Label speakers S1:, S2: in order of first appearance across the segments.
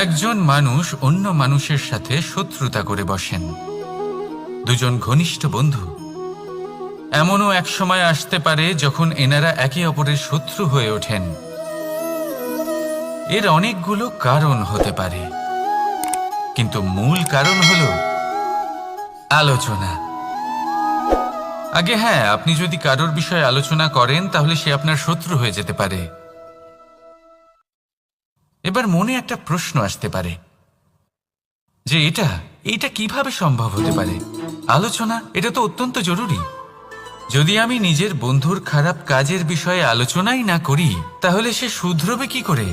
S1: একজন মানুষ অন্য মানুষের সাথে শত্রুতা করে বসেন, দুজন ঘনিষ্ঠ বন্ধু। এমনও এক সময় আসতে পারে যখন এনারা একে অপরের শত্রু হয়ে ওঠেন। এর অনেকগুলো কারণ হতে পারে, কিন্তু মূল কারণ হলো আলোচনা। আগে হ্যাঁ, আপনি যদি কারোর বিষয়ে আলোচনা করেন তাহলে সে আপনার শত্রু হয়ে যেতে পারে। এবার মনে একটা প্রশ্ন আসতে পারে যে এটা কিভাবে সম্ভব হতে পারে? আলোচনা এটা তো অত্যন্ত জরুরি। যদি আমি নিজের বন্ধুর খারাপ কাজের বিষয়ে আলোচনাই না করি তাহলে সে শুধরবে কি করে?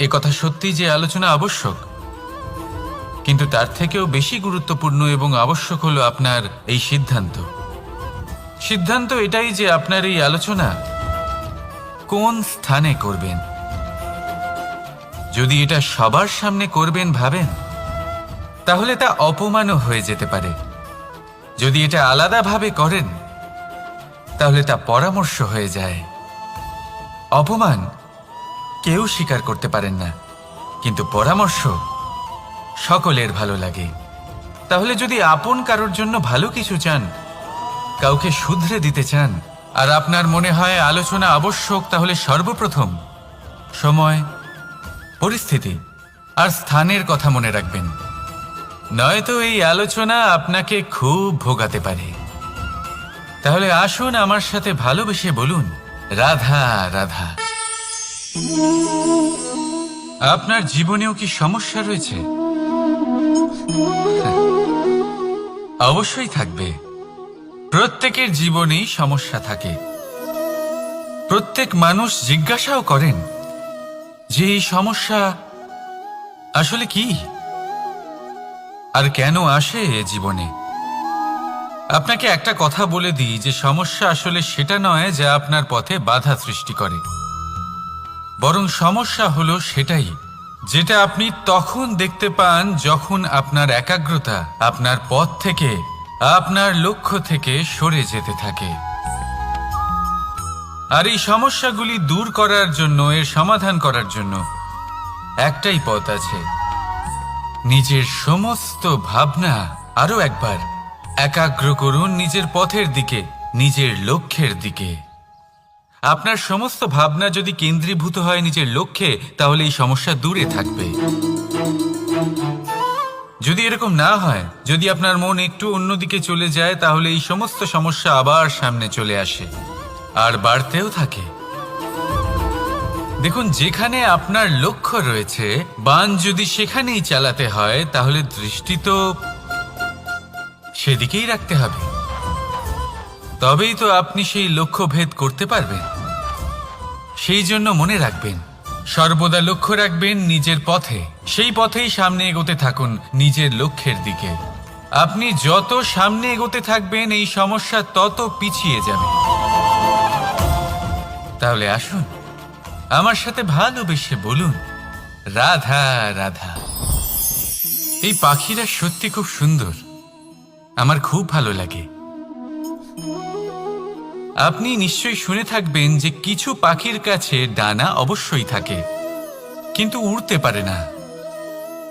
S1: এ কথা সত্যি যে আলোচনা আবশ্যক, কিন্তু তার থেকেও বেশি গুরুত্বপূর্ণ এবং আবশ্যক হলো আপনার এই সিদ্ধান্ত এটাই যে আপনার এই আলোচনা কোন স্থানে করবেন। যদি এটা সবার সামনে করবেন ভাবেন, তাহলে তা অপমানও হয়ে যেতে পারে। যদি এটা আলাদাভাবে করেন তাহলে তা পরামর্শ হয়ে যায়। অপমান কেউ স্বীকার করতে পারেন না, কিন্তু পরামর্শ সকলের ভালো লাগে। তাহলে যদি আপন কারোর জন্য ভালো কিছু চান, কাউকে শুধরে দিতে চান, আর আপনার মনে হয় আলোচনা আবশ্যক, তাহলে সর্বপ্রথম সময়, পরিস্থিতি আর স্থানের কথা মনে রাখবেন। নয়তো এই আলোচনা আপনাকে খুব ভোগাতে পারে। তাহলে আসুন আমার সাথে ভালোবেসে বলুন, রাধা রাধা। আপনার জীবনেও কি সমস্যা রয়েছে? অবশ্যই থাকবে। প্রত্যেকের জীবনেই সমস্যা থাকে। প্রত্যেক মানুষ জিজ্ঞাসাও করেন যে এই সমস্যা আসলে কি আর কেন আসে এ জীবনে। আপনাকে একটা কথা বলে দিই যে সমস্যা আসলে সেটা নয় যা আপনার পথে বাধা সৃষ্টি করে, বরং সমস্যা হলো সেটাই যেটা আপনি তখন দেখতে পান যখন আপনার একাগ্রতা আপনার পথ থেকে, আপনার লক্ষ্য থেকে সরে যেতে থাকে। আর এই সমস্যাগুলি দূর করার জন্য, এর সমাধান করার জন্য একটাই পথ আছে। নিজের সমস্ত ভাবনা আরো একবার একাগ্র করুন নিজের পথের দিকে, নিজের লক্ষ্যের দিকে। আপনার সমস্ত ভাবনা যদি কেন্দ্রীভূত হয় নিজের লক্ষ্যে, তাহলে এই সমস্যা দূরে থাকবে। যদি এরকম না হয়, যদি আপনার মন একটু অন্যদিকে চলে যায়, তাহলে এই সমস্ত সমস্যা আবার সামনে চলে আসে আর বাড়তেও থাকে। দেখুন, যেখানে আপনার লক্ষ্য রয়েছে, বাণ যদি সেখানেই চালাতে হয়, তাহলে দৃষ্টি তো সেদিকেই রাখতে হবে। তবেই তো আপনি সেই লক্ষ্য ভেদ করতে পারবেন। সেই জন্য মনে রাখবেন, সর্বদা লক্ষ্য রাখবেন নিজের পথে, সেই পথেই সামনে এগোতে থাকুন নিজের লক্ষ্যের দিকে। আপনি যত সামনে এগোতে থাকবেন এই সমস্যা তত পিছিয়ে যাবে। তাহলে আসুন আমার সাথে ভালোবেসে বলুন, রাধা রাধা। এই পাখিরা সত্যি খুব সুন্দর, আমার খুব ভালো লাগে। আপনি নিশ্চয়ই শুনে থাকবেন যে কিছু পাখির কাছে ডানা অবশ্যই থাকে, কিন্তু উড়তে পারে না।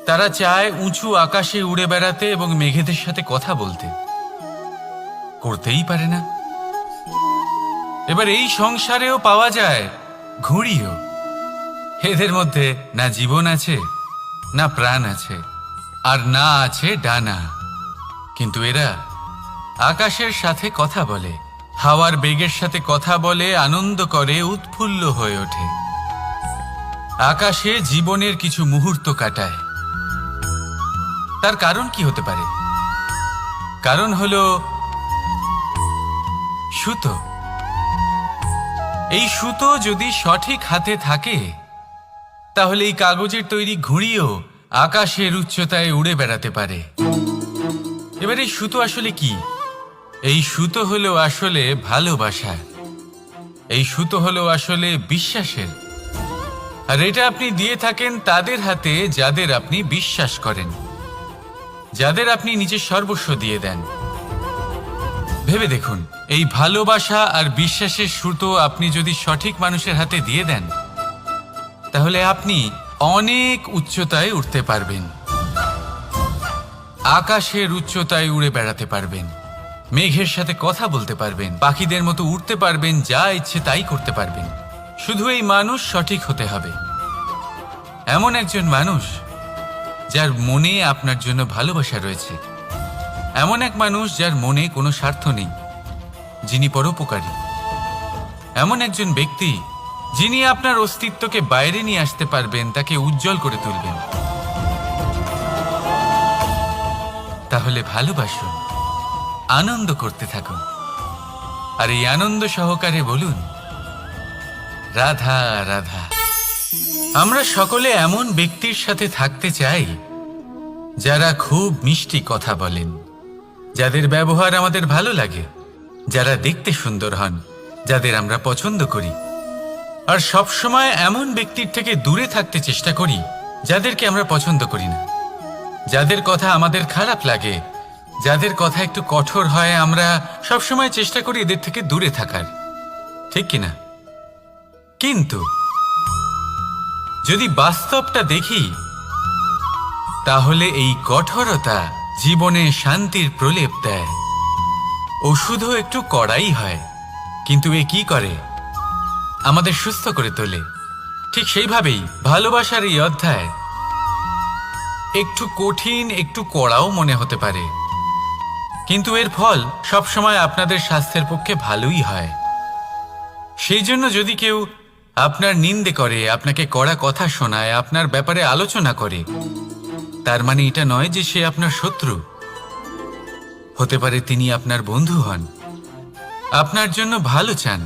S1: তারা চায় উঁচু আকাশে উড়ে বেড়াতে এবং মেঘেদের সাথে কথা বলতে, করতেই পারে না। এবার এই সংসারেও পাওয়া যায় ঘুড়িও। এদের মধ্যে না জীবন আছে, না প্রাণ আছে, আর না আছে ডানা, কিন্তু এরা আকাশের সাথে কথা বলে, হাওয়ার বেগের সাথে কথা বলে, আনন্দ করে, উৎফুল্ল হয়ে ওঠে। আকাশে জীবনের কিছু মুহূর্ত কাটায়। তার কারণ কি হতে পারে? কারণ হলো সুতো। এই সুতো যদি সঠিক হাতে থাকে, তাহলে এই কাগজের তৈরি ঘুড়িও আকাশের উচ্চতায় উড়ে বেড়াতে পারে। এবার এই সুতো আসলে কি? এই সুতো হলো আসলে ভালোবাসা। এই সুতো হলো আসলে বিশ্বাসের। আর এটা আপনি দিয়ে থাকেন তাদের হাতে যাদের আপনি বিশ্বাস করেন, যাদের আপনি নিজের সর্বস্ব দিয়ে দেন। ভেবে দেখুন, এই ভালোবাসা আর বিশ্বাসের সুতো আপনি যদি সঠিক মানুষের হাতে দিয়ে দেন, তাহলে আপনি অনেক উচ্চতায় উঠতে পারবেন, আকাশের উচ্চতায় উড়ে বেড়াতে পারবেন, মেঘের সাথে কথা বলতে পারবেন, পাখিদের মতো উড়তে পারবেন, যা ইচ্ছে তাই করতে পারবেন। শুধু এই মানুষ সঠিক হতে হবে, এমন একজন মানুষ যার মনে আপনার জন্য ভালোবাসা রয়েছে, এমন এক মানুষ যার মনে কোনো স্বার্থ নেই, যিনি পরোপকারী, এমন একজন ব্যক্তি যিনি আপনার অস্তিত্বকে বাইরে নিয়ে আসতে পারবেন, তাকে উজ্জ্বল করে তুলবেন। তাহলে ভালোবাসুন, আনন্দ করতে থাকুন, আর এই আনন্দ সহকারে বলুন রাধা রাধা। আমরা সকলে এমন ব্যক্তির সাথে থাকতে চাই যারা খুব মিষ্টি কথা বলেন, যাদের ব্যবহার আমাদের ভালো লাগে, যারা দেখতে সুন্দর হন, যাদের আমরা পছন্দ করি। আর সবসময় এমন ব্যক্তির থেকে দূরে থাকতে চেষ্টা করি যাদেরকে আমরা পছন্দ করি না, যাদের কথা আমাদের খারাপ লাগে, যাদের কথা একটু কঠোর হয়। আমরা সবসময় চেষ্টা করি এদের থেকে দূরে থাকার, ঠিক কিনা? কিন্তু যদি বাস্তবটা দেখি, তাহলে এই কঠোরতা জীবনে শান্তির প্রলেপ দেয়। ওষুধও একটু কড়াই হয়, কিন্তু এ কি করে? আমাদের সুস্থ করে তোলে। ঠিক সেইভাবেই ভালোবাসার এই অধ্যায় একটু কঠিন, একটু কড়াও মনে হতে পারে, কিন্তু এর ফল সবসময় আপনাদের স্বাস্থ্যের পক্ষে ভালোই হয়। সেই জন্য যদি কেউ আপনার নিন্দে করে, আপনাকে কড়া কথা শোনায়, আপনার ব্যাপারে আলোচনা করে, তার মানে এটা নয় যে সে আপনার শত্রু। হতে পারে তিনি আপনার বন্ধু হন, আপনার জন্য ভালো চান,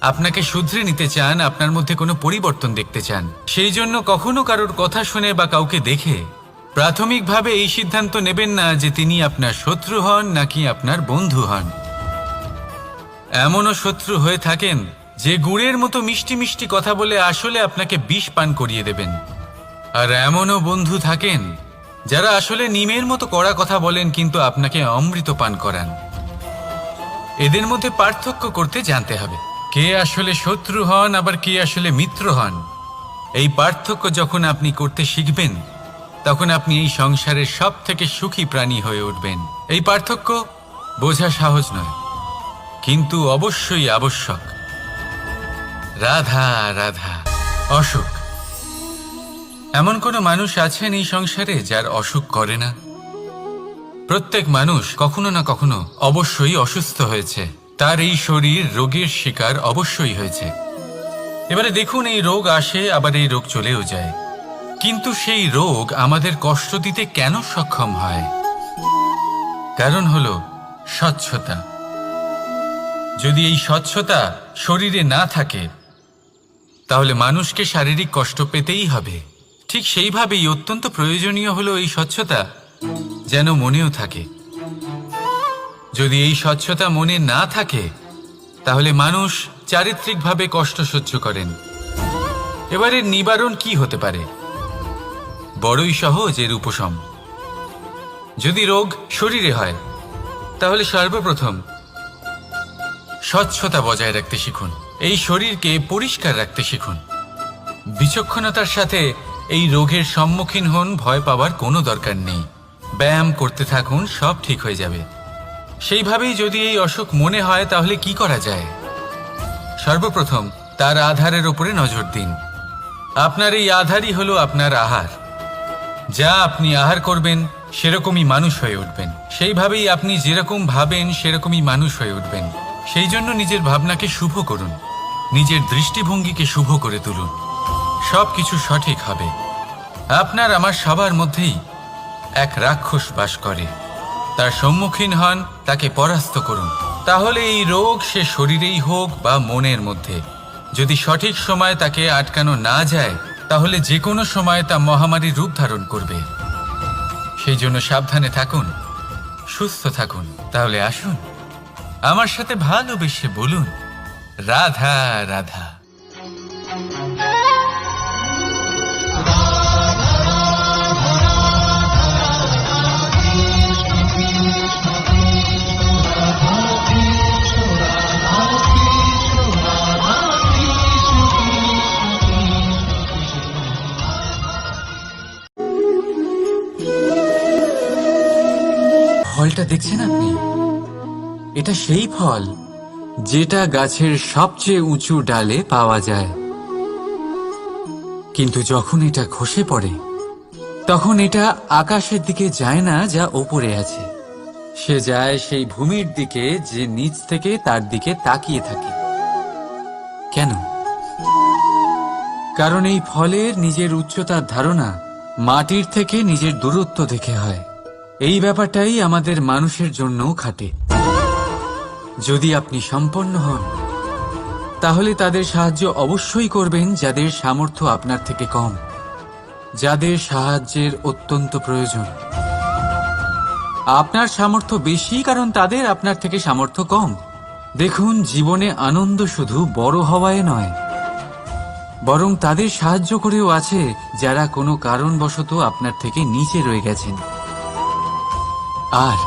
S1: আপনাকে শুধরে নিতে চান, আপনার মধ্যে কোনো পরিবর্তন দেখতে চান। সেই জন্য কখনো কারোর কথা শুনে বা কাউকে দেখে প্রাথমিকভাবে এই সিদ্ধান্ত নেবেন না যে তিনি আপনার শত্রু হন নাকি আপনার বন্ধু হন। এমনও শত্রু হয়ে থাকেন যে গুড়ের মতো মিষ্টি মিষ্টি কথা বলে আসলে আপনাকে বিষ পান করিয়ে দেবেন। আর এমনও বন্ধু থাকেন যারা আসলে নিমের মতো কড়া কথা বলেন কিন্তু আপনাকে অমৃত পান করান। এদের মধ্যে পার্থক্য করতে জানতে হবে, কে আসলে শত্রু হন আবার কে আসলে মিত্র হন। এই পার্থক্য যখন আপনি করতে শিখবেন, তখন আপনি এই সংসারের সব থেকে সুখী প্রাণী হয়ে উঠবেন। এই পার্থক্য বোঝা সহজ নয়, কিন্তু অবশ্যই আবশ্যক। রাধা রাধা। অসুখ। এমন কোনো মানুষ আছেন এই সংসারে যার অসুখ করে না? প্রত্যেক মানুষ কখনো না কখনো অবশ্যই অসুস্থ হয়েছে, তার এই শরীর রোগের শিকার অবশ্যই হয়েছে। এবারে দেখুন, এই রোগ আসে আবার এই রোগ চলেও যায়, কিন্তু সেই রোগ আমাদের কষ্ট দিতে কেন সক্ষম হয়? কারণ হলো স্বচ্ছতা। যদি এই স্বচ্ছতা শরীরে না থাকে, তাহলে মানুষকে শারীরিক কষ্ট পেতেই হবে। ঠিক সেইভাবেই অত্যন্ত প্রয়োজনীয় হলো এই স্বচ্ছতা যেন মনেও থাকে। যদি এই স্বচ্ছতা মনে না থাকে, তাহলে মানুষ চারিত্রিকভাবে কষ্ট সহ্য করেন। এবারে নিবারণ কি হতে পারে? বড়ই সহজ এর উপশম। যদি রোগ শরীরে হয়, তাহলে সর্বপ্রথম স্বচ্ছতা বজায় রাখতে শিখুন, এই শরীরকে পরিষ্কার রাখতে শিখুন। বিচক্ষণতার সাথে এই রোগের সম্মুখীন হন, ভয় পাওয়ার কোনো দরকার নেই। ব্যায়াম করতে থাকুন, সব ঠিক হয়ে যাবে। সেইভাবেই যদি এই অসুখ মনে হয়, তাহলে কি করা যায়? সর্বপ্রথম তার আধারের উপরে নজর দিন। আপনার এই আধারই হলো আপনার আহার। যা আপনি আহার করবেন সেরকমই মানুষ হয়ে উঠবেন। সেইভাবেই আপনি যেরকম ভাবেন সেরকমই মানুষ হয়ে উঠবেন। সেই জন্য নিজের ভাবনাকে শুভ করুন, নিজের দৃষ্টিভঙ্গিকে শুভ করে তুলুন, সব কিছু সঠিক হবে। আপনার আমার সবার মধ্যেই এক রাক্ষস বাস করে, তার সম্মুখীন হন, তাকে পরাস্ত করুন। তাহলে এই রোগ সে শরীরেই হোক বা মনের মধ্যে, যদি সঠিক সময় তাকে আটকানো না যায়, তাহলে যে কোনো সময় তা মহামারীর রূপ ধারণ করবে। সেই জন্য সাবধানে থাকুন, সুস্থ থাকুন। তাহলে আসুন আমার সাথে ভালোবেসে বলুন রাধা রাধা।
S2: ফলটা দেখছেন আপনি, এটা সেই ফল যেটা গাছের সবচেয়ে উঁচু ডালে পাওয়া যায়। কিন্তু যখন এটা খসে পড়ে তখন এটা আকাশের দিকে যায় না যা ওপরে আছে, সে যায় সেই ভূমির দিকে যে নিচ থেকে তার দিকে তাকিয়ে থাকে। কেন? কারণ এই ফলের নিজের উচ্চতার ধারণা মাটির থেকে নিজের দূরত্ব দেখে হয়। এই ব্যাপারটাই আমাদের মানুষের জন্যও খাটে। যদি আপনি সম্পন্ন হন তাহলে তাদের সাহায্য অবশ্যই করবেন যাদের সামর্থ্য আপনার থেকে কম, যাদের সাহায্যের অত্যন্ত প্রয়োজন। আপনার সামর্থ্য বেশি কারণ তাদের আপনার থেকে সামর্থ্য কম। দেখুন, জীবনে আনন্দ শুধু বড় হওয়ায় নয়, বরং তাদের সাহায্য করেও আছে যারা কোনো কারণবশত আপনার থেকে নিচে রয়ে গেছেন। আর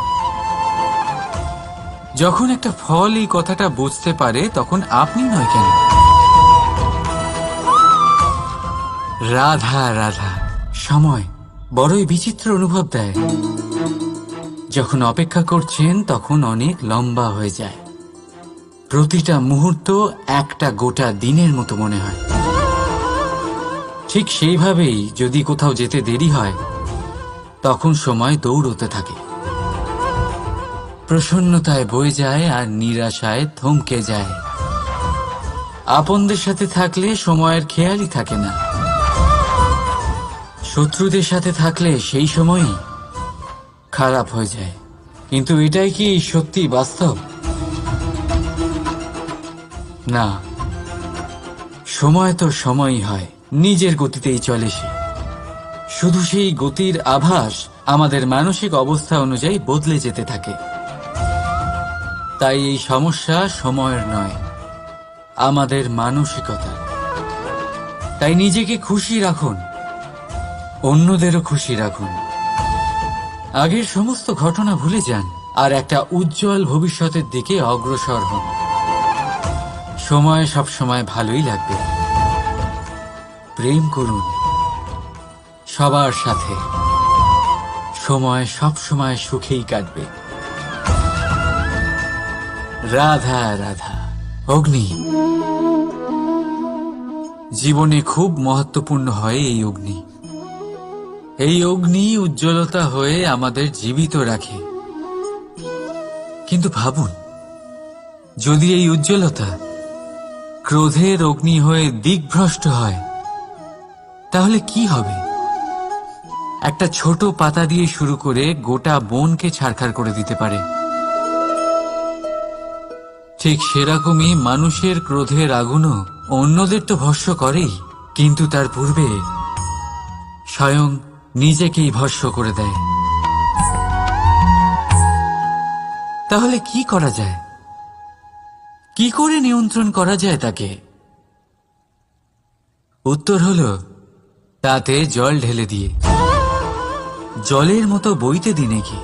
S2: যখন একটা ফল এই কথাটা বুঝতে পারে তখন আপনি নয় কেন? রাধা রাধা। সময় বড়ই বিচিত্র অনুভব দেয়। যখন অপেক্ষা করছেন তখন অনেক লম্বা হয়ে যায়। প্রতিটা মুহূর্ত একটা গোটা দিনের মতো মনে হয়। ঠিক সেইভাবেই যদি কোথাও যেতে দেরি হয় তখন সময় দৌড়তে থাকে, প্রসন্নতায় বয়ে যায় আর নিরাশায় থমকে যায়। আপনদের সাথে থাকলে সময়ের খেয়ালই থাকে না, শত্রুদের সাথে থাকলে সেই সময়ই খারাপ হয়ে যায়। কিন্তু এটাই কি সত্যি বাস্তব? না, সময় তো সময়ই হয়, নিজের গতিতেই চলে সে। শুধু সেই গতির আভাস আমাদের মানসিক অবস্থা অনুযায়ী বদলে যেতে থাকে। তাই এই সমস্যা সময়ের নয়, আমাদের মানসিকতা। তাই নিজেকে খুশি রাখুন, অন্যদেরও খুশি রাখুন। আগের সমস্ত ঘটনা ভুলে যান আর একটা উজ্জ্বল ভবিষ্যতের দিকে অগ্রসর হন। সময় সবসময় ভালোই লাগবে। প্রেম করুন সবার সাথে, সময় সবসময় সুখেই কাটবে। রাধা রাধা। অগ্নি জীবনে খুব মহত্বপূর্ণ হয়। এই অগ্নি উজ্জ্বলতা হয়ে আমাদের জীবিত রাখে। কিন্তু ভাবুন, যদি এই উজ্জ্বলতা ক্রোধের অগ্নি হয়ে দিকভ্রষ্ট হয় তাহলে কি হবে? একটা ছোট পাতা দিয়ে শুরু করে গোটা বনকে ছারখার করে দিতে পারে। ঠিক সেরকমই মানুষের ক্রোধের আগুনও অন্যদের তো ভস্ম করেই, কিন্তু তার পূর্বে স্বয়ং নিজেকেই ভস্ম করে দেয়। তাহলে কি করা যায়? কি করে নিয়ন্ত্রণ করা যায় তাকে? উত্তর হলো তাতে জল ঢেলে দিয়ে, জলের মতো বইতে দিন একে।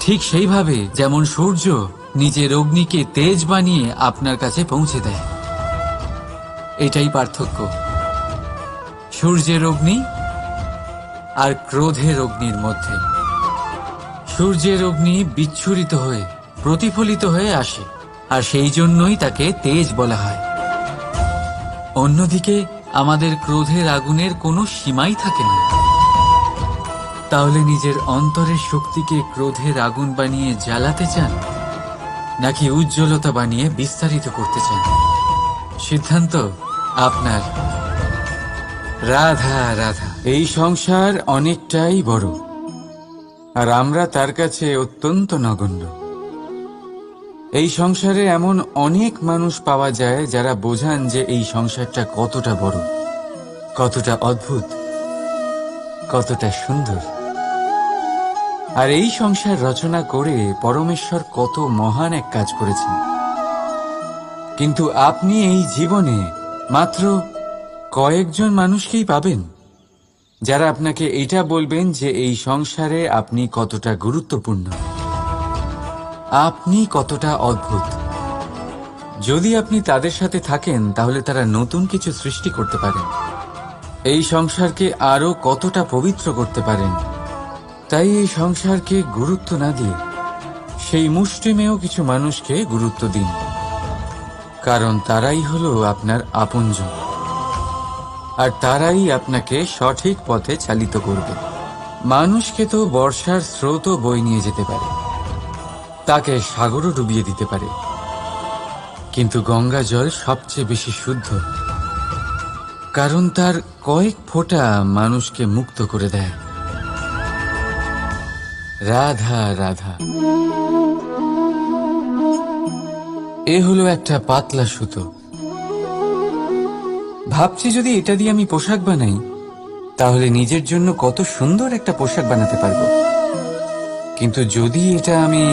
S2: ঠিক সেইভাবে যেমন সূর্য নিজের অগ্নিকে তেজ বানিয়ে আপনার কাছে পৌঁছে দেয়। এটাই পার্থক্য সূর্যের অগ্নি আর ক্রোধের অগ্নির মধ্যে। সূর্যের অগ্নি বিচ্ছুরিত হয়ে প্রতিফলিত হয়ে আসে, আর সেই জন্যই তাকে তেজ বলা হয়। অন্যদিকে আমাদের ক্রোধের আগুনের কোনো সীমাই থাকে না। তাহলে নিজের অন্তরের শক্তিকে ক্রোধের আগুন বানিয়ে জ্বালাতে চান, নাকি উজ্জ্বলতা বানিয়ে বিস্তারিত করতে চান? সিদ্ধান্ত আপনার। রাধা রাধা। এই সংসার অনেকটাই বড়, আর আমরা তার কাছে অত্যন্ত নগণ্য। এই সংসারে এমন অনেক মানুষ পাওয়া যায় যারা বোঝান যে এই সংসারটা কতটা বড়, কতটা অদ্ভুত, কতটা সুন্দর। আর এই সংসার রচনা করে পরমেশ্বর কত মহান এক কাজ করেছেন। কিন্তু আপনি এই জীবনে মাত্র কয়েকজন মানুষকেই পাবেন যারা আপনাকে এটা বলবেন যে এই সংসারে আপনি কতটা গুরুত্বপূর্ণ, আপনি কতটা অদ্ভুত। যদি আপনি তাদের সাথে থাকেন তাহলে তারা নতুন কিছু সৃষ্টি করতে পারেন, এই সংসারকে আরো কতটা পবিত্র করতে পারেন। তাই এই সংসারকে গুরুত্ব না দিয়ে সেই মুষ্টিমেয় কিছু মানুষকে গুরুত্ব দিন, কারণ তারাই হলো আপনার আপনজন, আর তারাই আপনাকে সঠিক পথে চালিত করবে। মানুষকে তো বর্ষার স্রোতও বই নিয়ে যেতে পারে, তাকে সাগরও ডুবিয়ে দিতে পারে, কিন্তু গঙ্গা জল সবচেয়ে বেশি শুদ্ধ, কারণ তার কয়েক ফোঁটা মানুষকে মুক্ত করে দেয়। রাধা রাধা। এ হলো একটা পাতলা সুতো। ভাবছি যদি এটা দিয়ে আমি পোশাক বানাই, তাহলে নিজের জন্য কত সুন্দর একটা পোশাক বানাতে পারবো। কিন্তু যদি এটা আমি...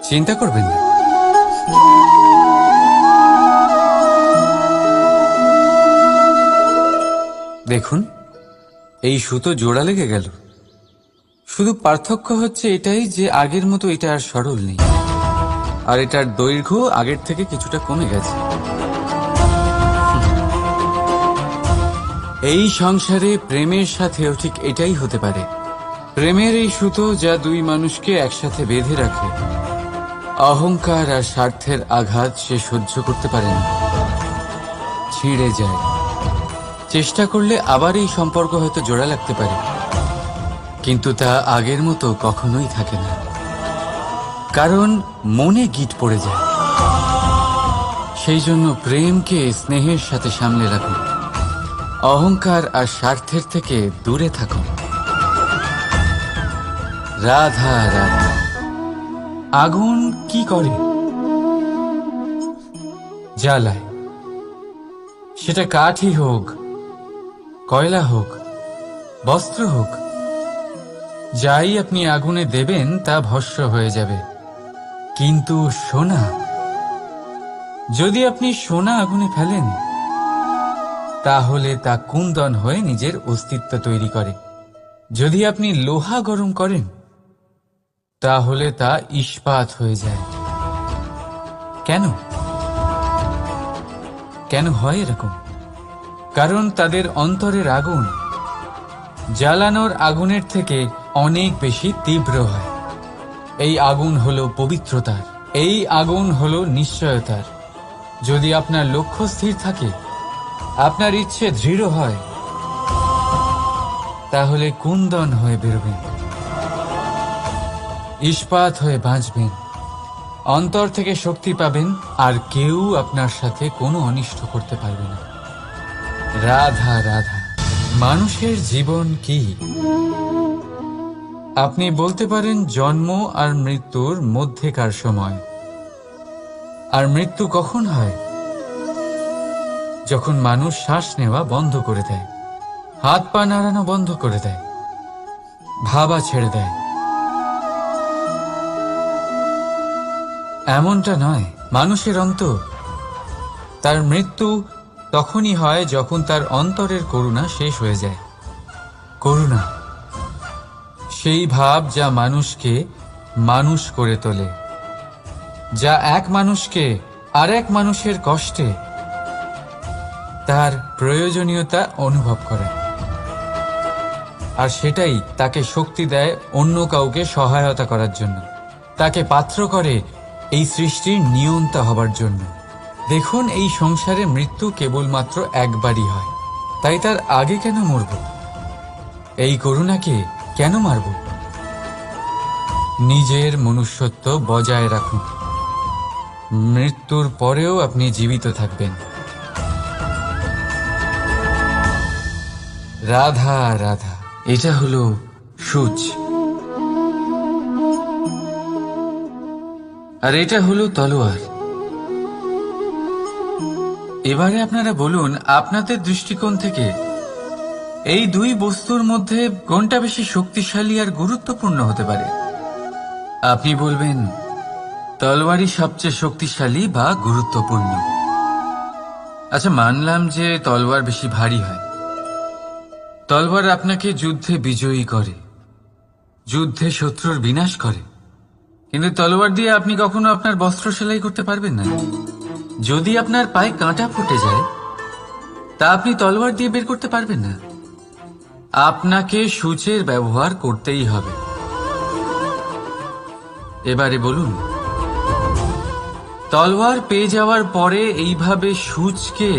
S2: চিন্তা করবেন না, দেখুন এই সুতো জোড়া লেগে গেল। শুধু পার্থক্য হচ্ছে এটাই যে আগের মতো এটা আর সরল নেই, আর এটার দৈর্ঘ্য আগের থেকে কিছুটা কমে গেছে। এই সংসারে প্রেমের সাথেও ঠিক এটাই হতে পারে। প্রেমের এই সুতো যা দুই মানুষকে একসাথে বেঁধে রাখে, অহংকার আর স্বার্থের আঘাত সে সহ্য করতে পারে না, ছিঁড়ে যায়। চেষ্টা করলে আবার এই সম্পর্ক হয়তো জোড়া লাগতে পারে, কিন্তু তা আগের মতো কখনোই থাকে না, কারণ মনে গিট পড়ে যায়। সেই জন্য প্রেমকে স্নেহের সাথে সামলে রাখুন, অহংকার আর স্বার্থের থেকে দূরে থাকুন। রাধা রাধা। আগুন কি করে? জ্বালায়। সেটা কাঠই হোক, কয়লা হোক, বস্ত্র হোক, যাই আপনি আগুনে দেবেন তা ভস্ম হয়ে যাবে। কিন্তু সোনা, যদি আপনি সোনা আগুনে ফেলেন, তাহলে তা কুন্দন হয়ে নিজের অস্তিত্ব তৈরি করে। যদি আপনি লোহা গরম করেন, তাহলে তা ইস্পাত হয়ে যায়। কেন? কেন হয় এরকম? কারণ তাদের অন্তরের আগুন জ্বালানোর আগুনের থেকে অনেক বেশি তীব্র হয়। এই আগুন হলো পবিত্রতার, এই আগুন হলো নিশ্চয়তার। যদি আপনার লক্ষ্য স্থির থাকে, আপনার ইচ্ছে দৃঢ় হয়, তাহলে কুন্দন হয়ে বেরোবেন, ইস্পাত হয়ে বাঁচবেন, অন্তর থেকে শক্তি পাবেন, আর কেউ আপনার সাথে কোনো অনিষ্ট করতে পারবে না। রাধা রাধা। মানুষের জীবন কি? আপনি বলতে পারেন জন্ম আর মৃত্যুর মধ্যেকার সময়। আর মৃত্যু কখন হয়? যখন মানুষ শ্বাস নেওয়া বন্ধ করে দেয়, হাত পা নাড়ানো বন্ধ করে দেয়, ভাবা ছেড়ে দেয়। এমনটা নয়, মানুষের অন্তর। তার মৃত্যু তখনই হয় যখন তার অন্তরের করুণা শেষ হয়ে যায়। করুণা সেই ভাব যা মানুষকে মানুষ করে তোলে, যা এক মানুষকে আর এক মানুষের কষ্টে তার প্রয়োজনীয়তা অনুভব করে, আর সেটাই তাকে শক্তি দেয় অন্য কাউকে সহায়তা করার জন্য, তাকে পাত্র করে এই সৃষ্টির নিয়ন্তা হবার জন্য। দেখুন, এই সংসারে মৃত্যু কেবলমাত্র একবারই হয়, তাই তার আগে কেন মরব? এই করুণাকে কেন মারব? নিজের মনুষ্যত্ব বজায় রাখুন, মৃত্যুর পরেও আপনি জীবিত থাকবেন। রাধা রাধা। এটা হলো সূচ, আর এটা হলো তলোয়ার। এবারে আপনারা বলুন, আপনাদের দৃষ্টিকোণ থেকে এই দুই বস্তুর মধ্যে কোনটা বেশি শক্তিশালী আর গুরুত্বপূর্ণ হতে পারে? আপনি বলবেন তলোয়ারই সবচেয়ে শক্তিশালী বা গুরুত্বপূর্ণ। আচ্ছা, মানলাম যে তলোয়ার বেশি ভারী হয়। তলোয়ার আপনাকে যুদ্ধে বিজয়ী করে, যুদ্ধে শত্রুর বিনাশ করে, কিন্তু তলোয়ার দিয়ে আপনি কখনো আপনার বস্ত্র সেলাই করতে পারবেন না। যদি আপনার পায়ে কাঁটা ফুটে যায়, তা আপনি তলোয়ার দিয়ে বের করতে পারবেন না। আপনাকে সূচের ব্যবহার করতেই হবে। এবারে বলুন, তলোয়ার পেয়ে যাওয়ার পরে এইভাবে সূচকে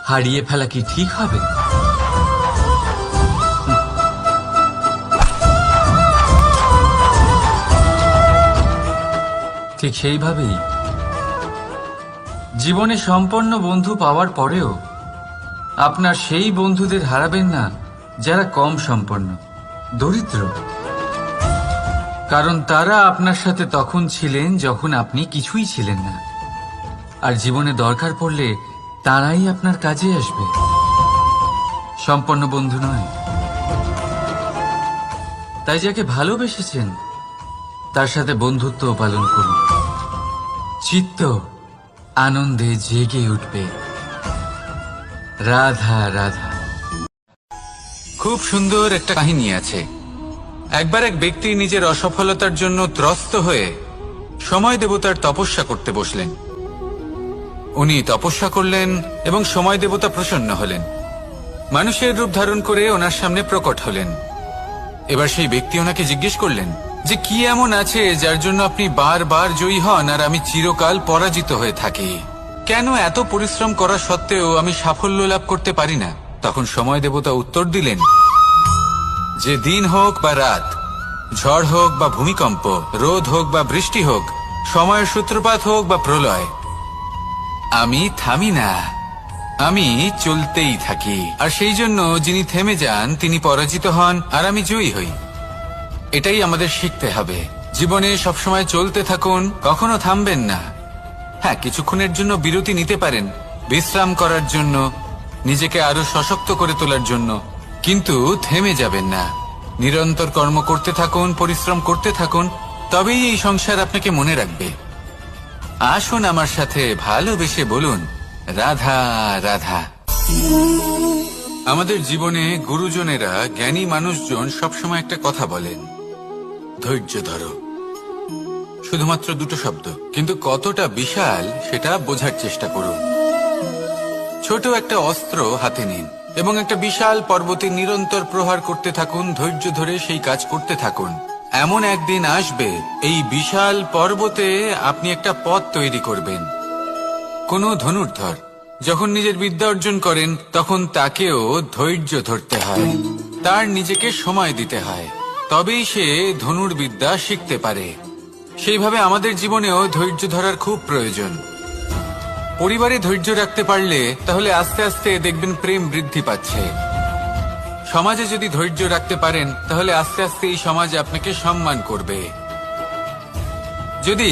S2: হারিয়ে ফেলা কি ঠিক হবে? ঠিক সেইভাবেই জীবনে সম্পন্ন বন্ধু পাওয়ার পরেও আপনার সেই বন্ধুদের হারাবেন না যারা কম সম্পন্ন, দরিদ্র। কারণ তারা আপনার সাথে তখন ছিলেন যখন আপনি কিছুই ছিলেন না, আর জীবনে দরকার পড়লে তারাই আপনার কাজে আসবে, সম্পন্ন বন্ধু নয়। তাই যাকে ভালোবেসেছেন তার সাথে বন্ধুত্ব পালন করুন, চিত্ত আনন্দে জেগে উঠবে। রাধা রাধা।
S1: খুব সুন্দর একটা কাহিনী আছে। একবার এক ব্যক্তি নিজের অসফলতার জন্য ত্রস্ত হয়ে সময় দেবতার তপস্যা করতে বসলেন। উনি তপস্যা করলেন এবং সময় দেবতা প্রসন্ন হলেন, মানুষের রূপ ধারণ করে ওনার সামনে প্রকট হলেন। এবার সেই ব্যক্তি ওনাকে জিজ্ঞেস করলেন যে কি এমন আছে যার জন্য আপনি বারবার জয়ী হন আর আমি চিরকাল পরাজিত হয়ে থাকি? কেন এত পরিশ্রম করা সত্ত্বেও আমি সাফল্য লাভ করতে পারি না? তখন সময় দেবতা উত্তর দিলেন যে দিন হোক বা রাত, ঝড় হোক বা ভূমিকম্প, রোদ হোক বা বৃষ্টি হোক, সময়ের সূত্রপাত হোক বা প্রলয়, আমি থামি না, আমি চলতেই থাকি। আর সেই জন্য যিনি থেমে যান তিনি পরাজিত হন আর আমি জয়ী হই। এটাই আমাদের শিখতে হবে। জীবনে সবসময় চলতে থাকুন, কখনো থামবেন না। হ্যাঁ, কিছুক্ষণের জন্য বিরতি নিতে পারেন, বিশ্রাম করার জন্য, নিজেকে আরো সশক্ত করে তোলার জন্য, কিন্তু থেমে যাবেন না। নিরন্তর কর্ম করতে থাকুন, পরিশ্রম করতে থাকুন, তবেই এই সংসার আপনাকে মনে রাখবে। আসুন আমার সাথে ভালোবেসে বলুন রাধা রাধা। আমাদের জীবনে গুরুজনেরা, জ্ঞানী মানুষজন সবসময় একটা কথা বলেন, ধৈর্য ধরো। শুধুমাত্র দুটো শব্দ, কিন্তু কতটা বিশাল সেটা বোঝার চেষ্টা করুন। ছোট একটা অস্ত্র হাতে নিন এবং একটা বিশাল পর্বতে নিরন্তর প্রহার করতে থাকুন, ধৈর্য ধরে সেই কাজ করতে থাকুন। এমন একদিন আসবে এই বিশাল পর্বতে আপনি একটা পথ তৈরি করবেন। কোনো ধনুর্ধর যখন নিজের বিদ্যা অর্জন করেন তখন তাকেও ধৈর্য ধরতে হয়, তার নিজেকে সময় দিতে হয়, তবেই সে ধনুর্বিদ্যা শিখতে পারে। সেইভাবে আমাদের জীবনেও ধৈর্য ধরার খুব প্রয়োজন। পরিবারে ধৈর্য রাখতে পারলে তাহলে আস্তে আস্তে দেখবেন প্রেম বৃদ্ধি পাচ্ছে। সমাজে যদি ধৈর্য রাখতে পারেন তাহলে আস্তে আস্তে এই সমাজ আপনাকে সম্মান করবে। যদি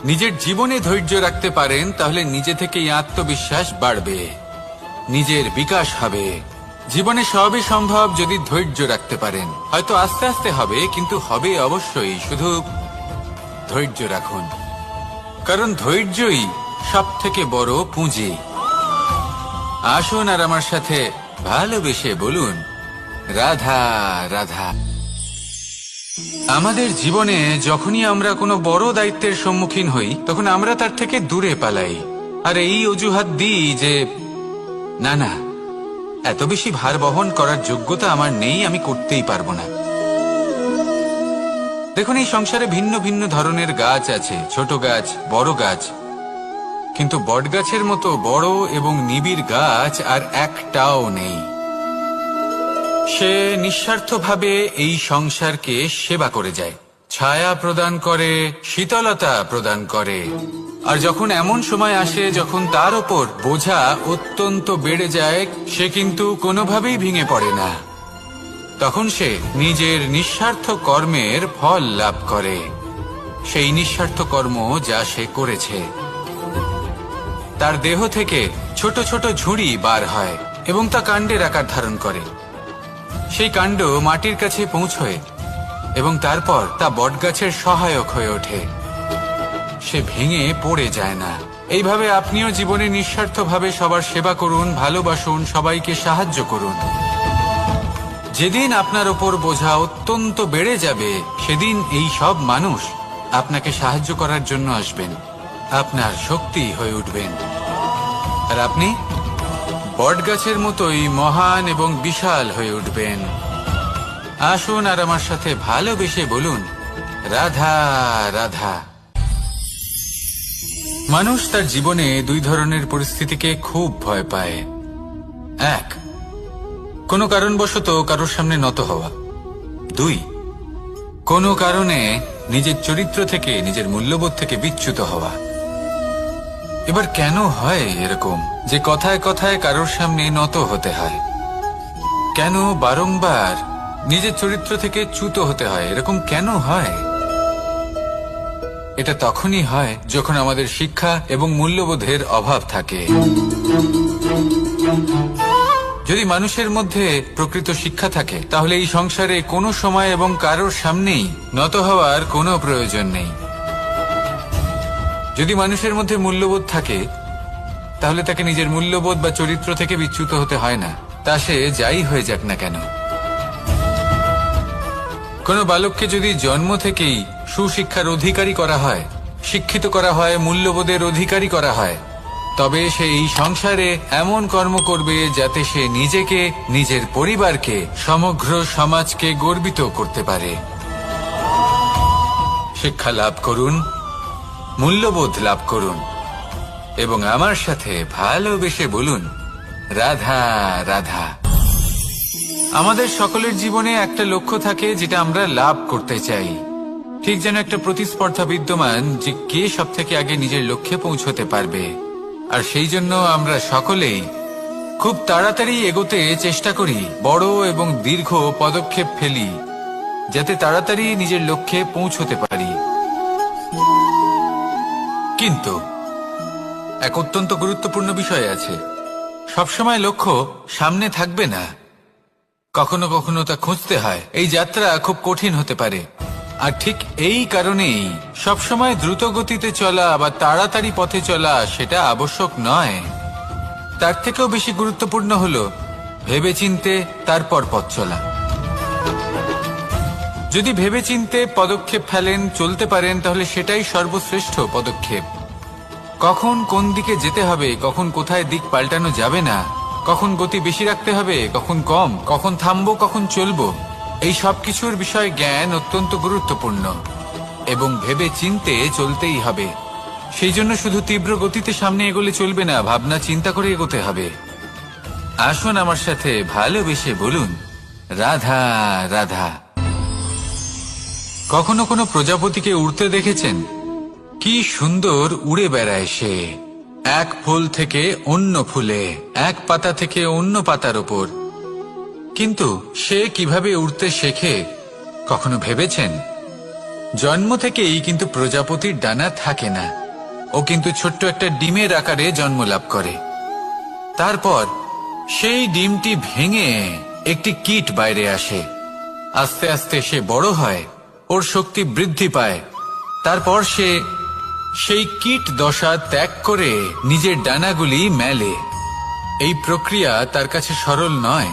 S1: নিজের জীবনে ধৈর্য রাখতে পারেন তাহলে নিজে থেকেই আত্মবিশ্বাস বাড়বে, নিজের বিকাশ হবে। জীবনে সবই সম্ভব যদি ধৈর্য রাখতে পারেন। হয়তো আস্তে আস্তে হবে, কিন্তু হবে অবশ্যই। শুধু ধৈর্য রাখুন, কারণ ধৈর্যই সব থেকে বড় পুঁজি। আসুন আর আমার সাথে ভালোবেসে বলুন রাধা রাধা। আমাদের জীবনে যখনই আমরা কোনো বড় দায়িত্বের সম্মুখীন হই তখন আমরা তার থেকে দূরে পালাই, আর এই অজুহাত দিই যে না না, এত বেশি ভার বহন করার যোগ্যতা আমার নেই, আমি করতেই পারবো না। দেখুন, এই সংসারে ভিন্ন ভিন্ন ধরনের গাছ আছে, ছোট গাছ, বড় গাছ, কিন্তু বটগাছের মতো বড় এবং নিবিড় গাছ আর একটাও নেই। সে নিঃস্বার্থভাবে এই সংসারকে সেবা করে যায়, ছায়া প্রদান করে, শীতলতা প্রদান করে। আর যখন এমন সময় আসে যখন তার ওপর বোঝা অত্যন্ত বেড়ে যায়, সে কিন্তু কোনোভাবেই ভেঙে পড়ে না। তখন সে নিজের নিঃস্বার্থ কর্মের ফল লাভ করে, সেই নিঃস্বার্থ কর্ম যা সে করেছে। তার দেহ থেকে ছোট ছোট ঝুড়ি বার হয় এবং তা কাণ্ডের আকার ধারণ করে। সেই কাণ্ড মাটির কাছে পৌঁছয় এবং তারপর তা বটগাছের সহায়ক হয়ে ওঠে, সে ভেঙে পড়ে যায় না। এইভাবে আপনিও জীবনে নিঃস্বার্থভাবে সবার সেবা করুন, ভালোবাসুন, সবাইকে সাহায্য করুন। যেদিন আপনার ওপর বোঝা অত্যন্ত বেড়ে যাবে সেদিন এই সব মানুষ আপনাকে সাহায্য করার জন্য আসবেন, আপনার শক্তি হয়ে উঠবেন, আর আপনি
S2: বটগাছের মতোই মহান এবং বিশাল হয়ে উঠবেন। আসুন আর আমার সাথে ভালোবেসে বলুন, রাধা রাধা। মানুষ তার জীবনে দুই ধরনের পরিস্থিতিকে খুব ভয় পায়। এক, কোনো কারণবশত কারোর সামনে নত হওয়া। দুই, কোনো কারণে নিজের চরিত্র থেকে, নিজের মূল্যবোধ থেকে বিচ্যুত হওয়া। এবার কেন হয় এরকম যে কথায় কথায় কারোর সামনে নত হতে হয়? কেন বারংবার নিজের চরিত্র থেকে চ্যুত হতে হয়? এরকম কেন হয়? এটা তখনই হয় যখন আমাদের শিক্ষা এবং মূল্যবোধের অভাব থাকে। যদি মানুষের মধ্যে প্রকৃত শিক্ষা থাকে, তাহলে এই সংসারে কোনো সময় এবং কারোর সামনেই নত হওয়ার কোনো প্রয়োজন নেই। যদি মানুষের মধ্যে মূল্যবোধ থাকে, তাহলে তাকে নিজের মূল্যবোধ বা চরিত্র থেকে বিচ্যুত হতে হয় না, তা সে যাই হয়ে যাক না কেন। কোনো বালককে যদি জন্ম থেকেই সুশিক্ষার অধিকারী করা হয়, শিক্ষিত করা হয়, মূল্যবোধের অধিকারী করা হয়, তবে সে এই সংসারে এমন কর্ম করবে যাতে সে নিজেকে, নিজের পরিবারকে, সমগ্র সমাজকে গর্বিত করতে পারে। শিক্ষা লাভ করুন, মূল্যবোধ লাভ করুন এবং আমার সাথে ভালোবেসে বলুন, রাধা রাধা। আমাদের সকলের জীবনে একটা লক্ষ্য থাকে যেটা আমরা লাভ করতে চাই। ঠিক যেন একটা প্রতিস্পর্ধা বিদ্যমান যে কে সব থেকে আগে নিজের লক্ষ্যে পৌঁছতে পারবে। আর সেই জন্য আমরা সকলেই খুব তাড়াতাড়ি এগোতে চেষ্টা করি, বড় এবং দীর্ঘ পদক্ষেপ ফেলি যাতে তাড়াতাড়ি নিজের লক্ষ্যে পৌঁছতে পারি। কিন্তু এক অত্যন্ত গুরুত্বপূর্ণ বিষয় আছে, সবসময় লক্ষ্য সামনে থাকবে না, কখনো কখনো তা খুঁজতে হয়। এই যাত্রা খুব কঠিন হতে পারে, আর ঠিক এই কারণেই সবসময় দ্রুত গতিতে চলা বা তাড়াতাড়ি পথে চলা সেটা আবশ্যক নয়। তার থেকেও বেশি গুরুত্বপূর্ণ হলো ভেবেচিন্তে তারপর পথ চলা। যদি ভেবেচিন্তে পদক্ষেপ ফেলেন, চলতে পারেন, তাহলে সেটাই সর্বশ্রেষ্ঠ পদক্ষেপ। কখন কোন দিকে যেতে হবে, কখন কোথায় দিক পাল্টানো যাবে না, কখন গতি বেশি রাখতে হবে, কখন কম, কখন থামবো, কখন চলবো, এই সব কিছুর বিষয়ে জ্ঞান অত্যন্ত গুরুত্বপূর্ণ এবং ভেবে চিন্তে চলতেই হবে। সেই জন্য শুধু তীব্র গতিতে সামনে এগোলে চলবে না, ভাবনা চিন্তা করে এগোতে হবে। আসুন আমার সাথে ভালোবেসে বলুন, রাধা রাধা। কখনো কোনো প্রজাপতিকে উড়তে দেখেছেন? কি সুন্দর উড়ে বেড়ায় সে, এক ফুল থেকে অন্য ফুলে, এক পাতা থেকে অন্য পাতার ওপর। কিন্তু সে কিভাবে উড়তে শেখে কখনো ভেবেছেন? জন্ম থেকেই কিন্তু প্রজাপতির ডানা থাকে না, ও কিন্তু ছোট্ট একটা ডিমের আকারে জন্ম লাভ করে। তারপর সেই ডিমটি ভেঙে একটি কীট বাইরে আসে। আস্তে আস্তে সে বড় হয়, ওর শক্তি বৃদ্ধি পায়। তারপর সে সেই কীট দশা ত্যাগ করে নিজের ডানাগুলি মেলে। এই প্রক্রিয়া তার কাছে সরল নয়,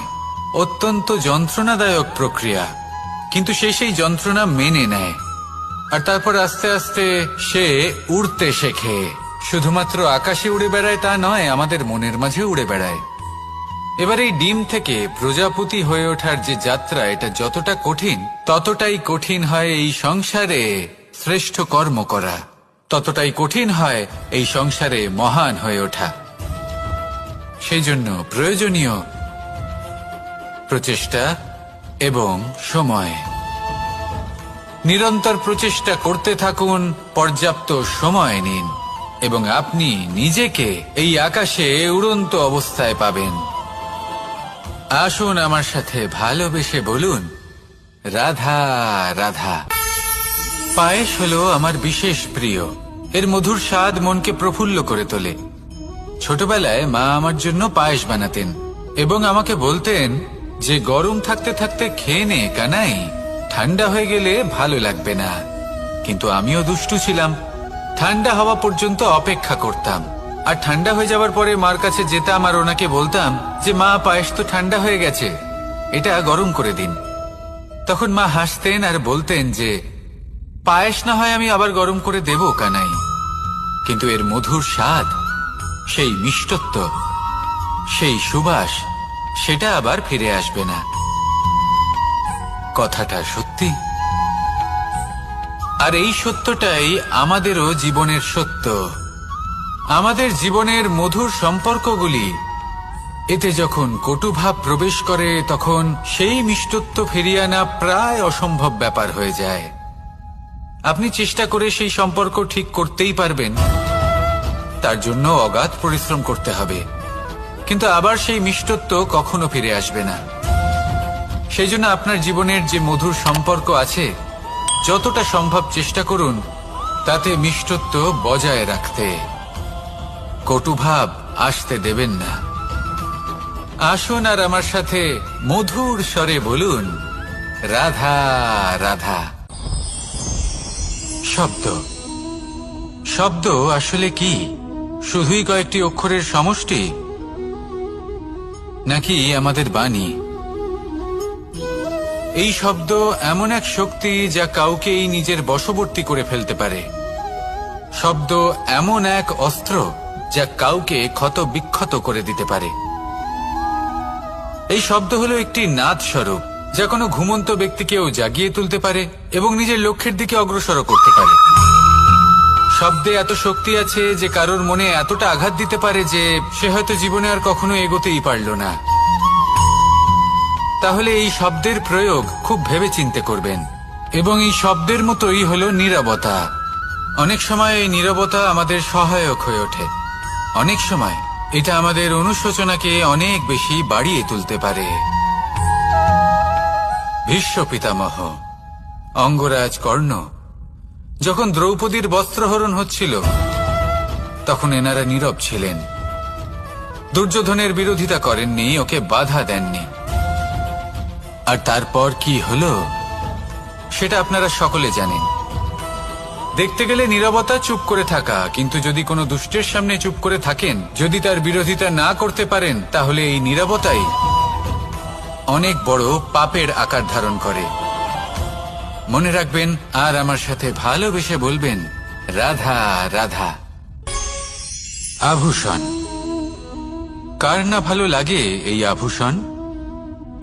S2: অত্যন্ত যন্ত্রণাদায়ক প্রক্রিয়া, কিন্তু সে সেই যন্ত্রণা মেনে নেয়। আর তারপর আস্তে আস্তে সে উড়তে শেখে। শুধুমাত্র আকাশে উড়ে বেড়ায় তা নয়, আমাদের মনের মাঝে উড়ে বেড়ায়। এবার এই ডিম থেকে প্রজাপতি হয়ে ওঠার যে যাত্রা, এটা যতটা কঠিন, ততটাই কঠিন হয় এই সংসারে শ্রেষ্ঠ কর্ম করা, ততটাই কঠিন হয় এই সংসারে মহান হয়ে ওঠা। সেই জন্য প্রয়োজনীয় প্রচেষ্টা এবং সময়। নিরন্তর প্রচেষ্টা করতে থাকুন, পর্যাপ্ত সময় নিন এবং আপনি নিজেকে এই আকাশে উড়ন্ত অবস্থায় পাবেন। আসুন আমার সাথে ভালোবেসে বলুন, রাধা রাধা। পায়েস হলো আমার বিশেষ প্রিয়। এর মধুর স্বাদ মনকে প্রফুল্ল করে তোলে। ছোটবেলায় মা আমার জন্য পায়েস বানাতেন এবং আমাকে বলতেন যে গরম থাকতে থাকতে খেয়ে নে কানাই, ঠান্ডা হয়ে গেলে ভালো লাগবে না। কিন্তু আমিও দুষ্টু ছিলাম, ঠান্ডা হওয়া পর্যন্ত অপেক্ষা করতাম, আর ঠান্ডা হয়ে যাওয়ার পরে মার কাছে যেতাম আর ওনাকে বলতাম যে মা, পায়েস তো ঠান্ডা হয়ে গেছে, এটা গরম করে দিন। তখন মা হাসতেন আর বলতেন যে পায়েস না হয় আমি আবার গরম করে দেব কানাই, কিন্তু এর মধুর স্বাদ, সেই মিষ্টত্ব,
S1: সেই সুবাস সেটা আবার ফিরে আসবে না। কথাটা সত্যি। আর এই সত্যটাই আমাদেরও জীবনের সত্য। আমাদের জীবনের মধুর সম্পর্কগুলি এতে যখন কটুভাব প্রবেশ করে তখন সেই মিষ্টত্ব ফিরিয়ে আনা প্রায় অসম্ভব ব্যাপার হয়ে যায়। আপনি চেষ্টা করে সেই সম্পর্ক ঠিক করতেই পারবেন, তার জন্য অগাধ পরিশ্রম করতে হবে, কিন্তু আবার সেই মিষ্টত্ব কখনো ফিরে আসবে না। সেই জন্য আপনার জীবনের যে মধুর সম্পর্ক আছে যতটা সম্ভব চেষ্টা করুন তাতে মিষ্টত্ব বজায় রাখতে। কটুভাব আসতে দেবেন না। আসুন আর আমার সাথে মধুর স্বরে বলুন, রাধা রাধা। শব্দ শব্দ আসলে কি? শুধুই কয়েকটি অক্ষরের সমষ্টি, নাকি আমাদের বাণী? এই শব্দ এমন এক শক্তি যা কাউকেই নিজের বশবর্তী করে ফেলতে পারে। শব্দ এমন এক অস্ত্র যা কাউকে ক্ষত বিক্ষত করে দিতে পারে। এই শব্দ হলো একটি নাদ স্বরূপ যা কোনো ঘুমন্ত ব্যক্তিকেও জাগিয়ে তুলতে পারে এবং নিজের লক্ষ্যের দিকে অগ্রসর করতে পারে। শব্দে এত শক্তি আছে যে কারোর মনে এতটা আঘাত দিতে পারে যে সে হয়তো জীবনে আর কখনো এগোতেই পারল না। তাহলে এই শব্দের প্রয়োগ খুব ভেবে চিন্তে করবেন। এবং এই শব্দের মতোই হলো নীরবতা। অনেক সময় এই নীরবতা আমাদের সহায়ক হয়ে ওঠে। অনেক সময় এটা আমাদের অনুশোচনাকে অনেক বেশি বাড়িয়ে তুলতে পারে। ভীষ্ম পিতামহ, অঙ্গরাজ কর্ণ যখন দ্রৌপদীর বস্ত্রহরণ হচ্ছিল তখন এনারা নীরব ছিলেন। দুর্যোধনের বিরোধিতা করেননি, ওকে বাধা দেননি। আর তারপর কি হলো সেটা আপনারা সকলে জানেন। দেখতে গেলে নীরবতা চুপ করে থাকা, কিন্তু যদি কোনো দুষ্টের সামনে চুপ করে থাকেন, যদি তার বিরোধিতা না করতে পারেন, তাহলে এই নীরবতাই অনেক বড় পাপের আকার ধারণ করে। মনে রাখবেন আর আমার সাথে ভালোবেসে বলবেন, রাধা রাধা। আভূষণ। কার না ভালো লাগে এই আভূষণ?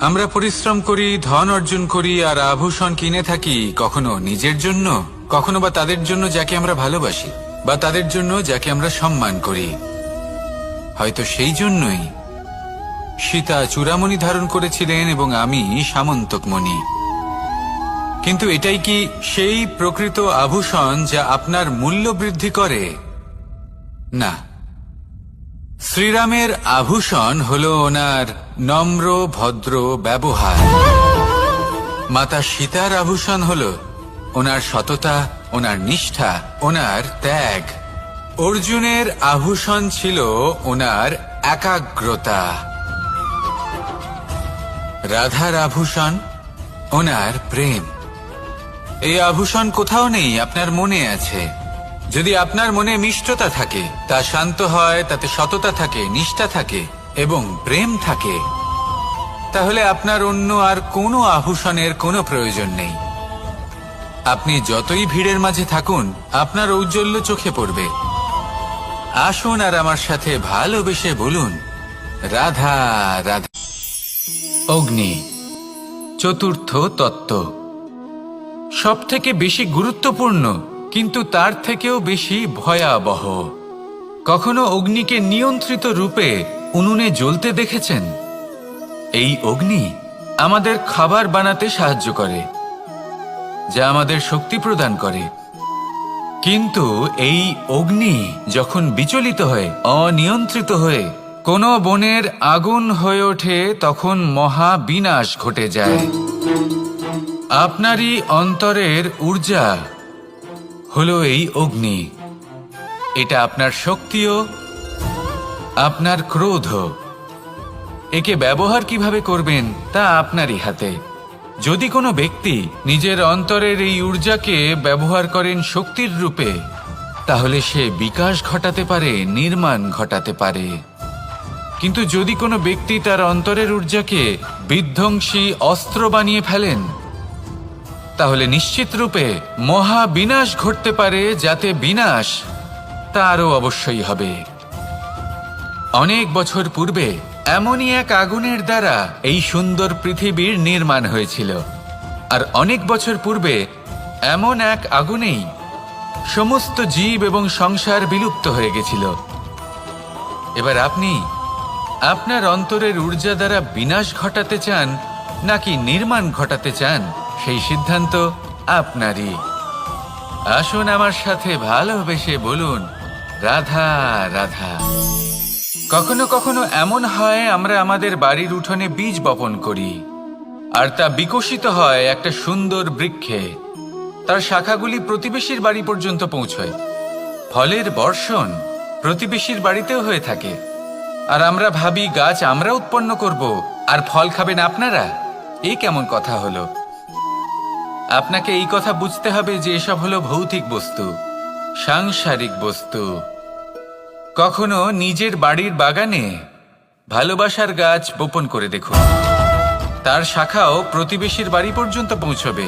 S1: আমরা পরিশ্রম করি, ধন অর্জন করি আর আভূষণ কিনে থাকি, কখনো নিজের জন্য, কখনো বা তাদের জন্য যাকে আমরা ভালোবাসি, বা তাদের জন্য যাকে আমরা সম্মান করি। হয়তো সেই জন্যই সীতা চূড়ামণি ধারণ করেছিলেন এবং আমি সামন্তকমণি। কিন্তু এটাই কি সেই প্রকৃত আভূষণ যা আপনার মূল্য বৃদ্ধি করে? না। শ্রীরামের আভূষণ হলো ওনার নম্র ভদ্র ব্যবহার। মাতা সীতার আভূষণ হলো ওনার সততা, ওনার নিষ্ঠা, ওনার ত্যাগ। অর্জুনের আভূষণ ছিল ওনার একাগ্রতা। রাধার আভূষণ ওনার প্রেম। এই আভূষণ কোথাও নেই, আপনার মনে আছে। যদি আপনার মনে মিষ্টতা থাকে, তা শান্ত হয়, তাতে সততা থাকে, নিষ্ঠা থাকে এবং প্রেম থাকে, তাহলে আপনার অন্য আর কোনো আভূষণের কোনো প্রয়োজন নেই। আপনি যতই ভিড়ের মাঝে থাকুন, আপনার ঔজ্জ্বল্য চোখে পড়বে। আসুন আর আমার সাথে ভালোবেসে বলুন, রাধা রাধা। অগ্নি, চতুর্থ তত্ত্ব। সব থেকে বেশি গুরুত্বপূর্ণ, কিন্তু তার থেকেও বেশি ভয়াবহ। কখনো অগ্নিকে নিয়ন্ত্রিত রূপে উনুনে জ্বলতে দেখেছেন? এই অগ্নি আমাদের খাবার বানাতে সাহায্য করে, যা আমাদের শক্তি প্রদান করে। কিন্তু এই অগ্নি যখন বিচলিত হয়ে, অনিয়ন্ত্রিত হয়ে কোনো বনের আগুন হয়ে ওঠে, তখন মহা বিনাশ ঘটে যায়। আপনারই অন্তরের ঊর্জা হলো এই অগ্নি। এটা আপনার শক্তিও, আপনার ক্রোধ। একে ব্যবহার কিভাবে করবেন তা আপনারই হাতে। যদি কোনো ব্যক্তি নিজের অন্তরের এই ঊর্জাকে ব্যবহার করেন শক্তির রূপে, তাহলে সে বিকাশ ঘটাতে পারে, নির্মাণ ঘটাতে পারে। কিন্তু যদি কোনো ব্যক্তি তার অন্তরের ঊর্জাকে বিধ্বংসী অস্ত্র বানিয়ে ফেলেন, তাহলে নিশ্চিত রূপে মহা বিনাশ ঘটতে পারে, যাতে বিনাশ তারও অবশ্যই হবে। অনেক বছর পূর্বে এমনই এক আগুনের দ্বারা এই সুন্দর পৃথিবীর নির্মাণ হয়েছিল। আর অনেক বছর পূর্বে এমন এক আগুনেই সমস্ত জীব এবং সংসার বিলুপ্ত হয়ে গেছিল। এবার আপনি আপনার অন্তরের ঊর্জা দ্বারা বিনাশ ঘটাতে চান নাকি নির্মাণ ঘটাতে চান, সেই সিদ্ধান্ত আপনারই। আসুন আমার সাথে ভালোবেসে বলুন, রাধা রাধা। কখনো কখনো এমন হয় আমরা আমাদের বাড়ির উঠোনে বীজ বপন করি, আর তা বিকশিত হয় একটা সুন্দর বৃক্ষে। তার শাখাগুলি প্রতিবেশীর বাড়ি পর্যন্ত পৌঁছয়। ফলের বর্ষণ প্রতিবেশীর বাড়িতেও হয়ে থাকে। আর আমরা ভাবি গাছ আমরা উৎপন্ন করব আর ফল খাবেন আপনারা। এই কেমন কথা হলো? আপনাকে এই কথা বুঝতে হবে যে এসব হলো ভৌতিক বস্তু, সাংসারিক বস্তু। কখনো নিজের বাড়ির বাগানে ভালোবাসার গাছ বপন করে দেখুন। তার শাখাও প্রতিবেশীর বাড়ি পর্যন্ত পৌঁছবে,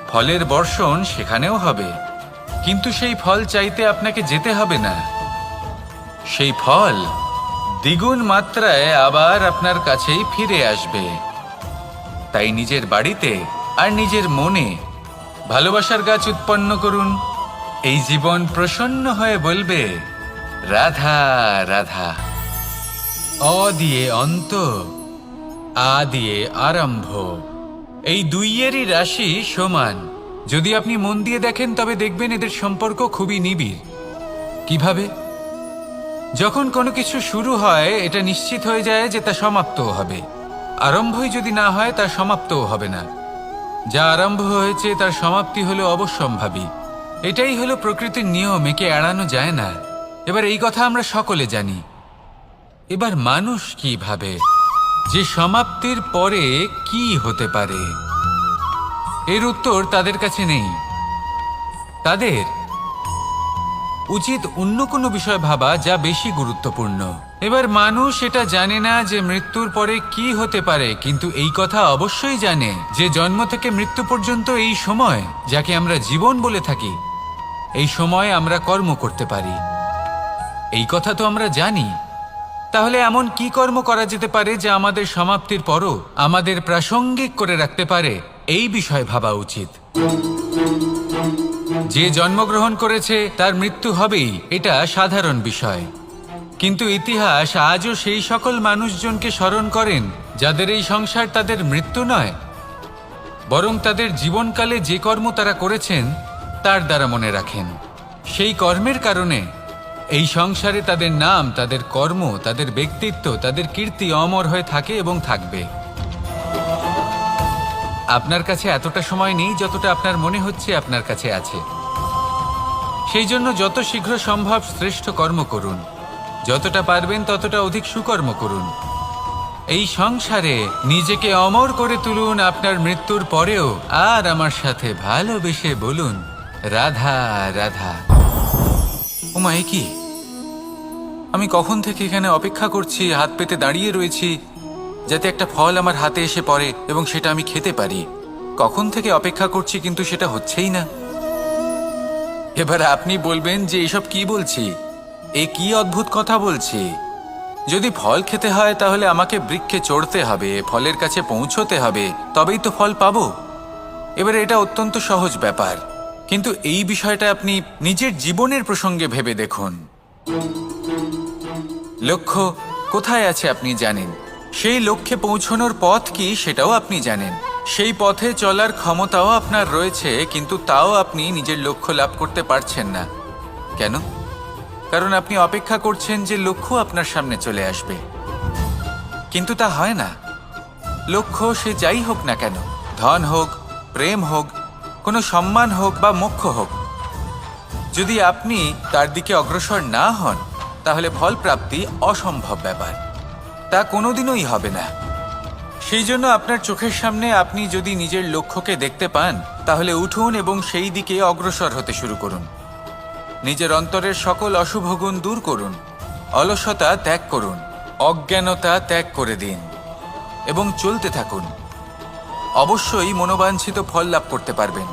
S1: ফলের বর্ষণ সেখানেও হবে। কিন্তু সেই ফল চাইতে আপনাকে যেতে হবে না, সেই ফল দ্বিগুণ মাত্রায় আবার আপনার কাছেই ফিরে আসবে। তাই নিজের বাড়িতে আর নিজের মনে ভালোবাসার গাছ উৎপন্ন করুন। এই জীবন প্রসন্ন হয়ে বলবে, রাধা রাধা। অ দিয়ে অন্ত, আ দিয়ে আরম্ভ, এই দুইয়েরই রাশি সমান। যদি আপনি মন দিয়ে দেখেন তবে দেখবেন এদের সম্পর্ক খুবই নিবিড়। কিভাবে? যখন কোনো কিছু শুরু হয় এটা নিশ্চিত হয়ে যায় যে তা সমাপ্তও হবে। আরম্ভই যদি না হয় তার সমাপ্তও হবে না। যা আরম্ভ হয়েছে তার সমাপ্তি হলো অবশ্যম্ভাবী। এটাই হলো প্রকৃতির নিয়ম, একে এড়ানো যায় না। এবার এই কথা আমরা সকলে জানি। এবার মানুষ কি ভাবে যে সমাপ্তির পরে কি হতে পারে, এর উত্তর তাদের কাছে নেই। তাদের উচিত অন্য কোনো বিষয় ভাবা যা বেশি গুরুত্বপূর্ণ। এবার মানুষ এটা জানে না যে মৃত্যুর পরে কি হতে পারে, কিন্তু এই কথা অবশ্যই জানে যে জন্ম থেকে মৃত্যু পর্যন্ত এই সময়, যাকে আমরা জীবন বলে থাকি, এই সময় আমরা কর্ম করতে পারি। এই কথা তো আমরা জানি। তাহলে এমন কি কর্ম করা যেতে পারে যা আমাদের সমাপ্তির পরও আমাদের প্রাসঙ্গিক করে রাখতে পারে, এই বিষয়ে ভাবা উচিত। যে জন্মগ্রহণ করেছে তার মৃত্যু হবেই, এটা সাধারণ বিষয়। কিন্তু ইতিহাস আজও সেই সকল মানুষজনকে স্মরণ করেন যাদের এই সংসার তাদের মৃত্যু নয়, বরং তাদের জীবনকালে যে কর্ম তারা করেছেন তার দ্বারা মনে রাখেন। সেই কর্মের কারণে এই সংসারে তাদের নাম, তাদের কর্ম, তাদের ব্যক্তিত্ব, তাদের কীর্তি অমর হয়ে থাকে এবং থাকবে। আপনার কাছে এতটা সময় নেই যতটা আপনার মনে হচ্ছে আপনার কাছে আছে। সেই জন্য যত শীঘ্র সম্ভব শ্রেষ্ঠ কর্ম করুন, যতটা পারবেন ততটা অধিক সুকর্ম করুন। এই সংসারে নিজেকে অমর করে তুলুন আপনার মৃত্যুর পরেও। আর আমার সাথে ভালোবেসে বলুন, রাধা রাধা। ওমা, এ কি? আমি কখন থেকে এখানে অপেক্ষা করছি, হাত পেতে দাঁড়িয়ে রয়েছি যাতে একটা ফল আমার হাতে এসে পড়ে এবং সেটা আমি খেতে পারি। কখন থেকে অপেক্ষা করছি, কিন্তু সেটা হচ্ছেই না। এবার আপনি বলবেন যে এসব কি বলছি, এ কি অদ্ভুত কথা বলছি। যদি ফল খেতে হয় তাহলে আমাকে বৃক্ষে চড়তে হবে, ফলের কাছে পৌঁছতে হবে, তবেই তো ফল পাবো। এবার এটা অত্যন্ত সহজ ব্যাপার, কিন্তু এই বিষয়টা আপনি নিজের জীবনের প্রসঙ্গে ভেবে দেখুন। লক্ষ্য কোথায় আছে আপনি জানেন, সেই লক্ষ্যে পৌঁছানোর পথ কি সেটাও আপনি জানেন, সেই পথে চলার ক্ষমতাও আপনার রয়েছে, কিন্তু তাও আপনি নিজের লক্ষ্য লাভ করতে পারছেন না। কেন? কারণ আপনি অপেক্ষা করছেন যে লক্ষ্য আপনার সামনে চলে আসবে, কিন্তু তা হয় না। লক্ষ্য সে যাই হোক না কেন, ধন হোক, প্রেম হোক, কোনো সম্মান হোক বা মোক্ষ হোক, যদি আপনি তার দিকে অগ্রসর না হন তাহলে ফল প্রাপ্তি অসম্ভব ব্যাপার, তা কোনোদিনই হবে না। সেই জন্য আপনার চোখের সামনে আপনি যদি নিজের লক্ষ্যকে দেখতে পান তাহলে উঠুন এবং সেই দিকে অগ্রসর হতে শুরু করুন। নিজের অন্তরের সকল অশুভ গুণ দূর করুন, অলসতা ত্যাগ করুন, অজ্ঞানতা ত্যাগ করে দিন এবং চলতে থাকুন। অবশ্যই মনোবাঞ্ছিত ফল লাভ করতে পারবেন।